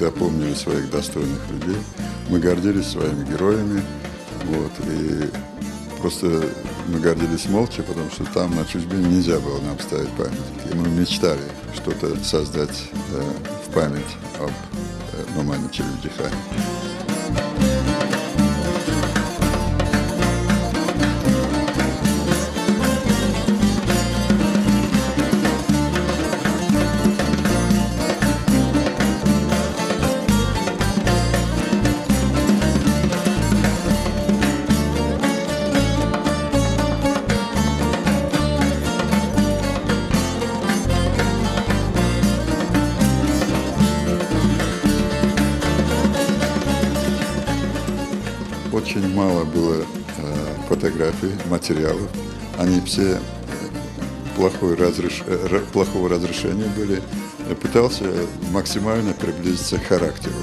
запомнили своих достойных людей. Мы гордились своими героями. Вот, и просто мы гордились молча, потому что там на чужбине нельзя было нам ставить памятники. И мы мечтали что-то создать в память об Нумане Челюкдихане. Очень мало было фотографий, материалов. Они все плохого разрешения были. Я пытался максимально приблизиться к характеру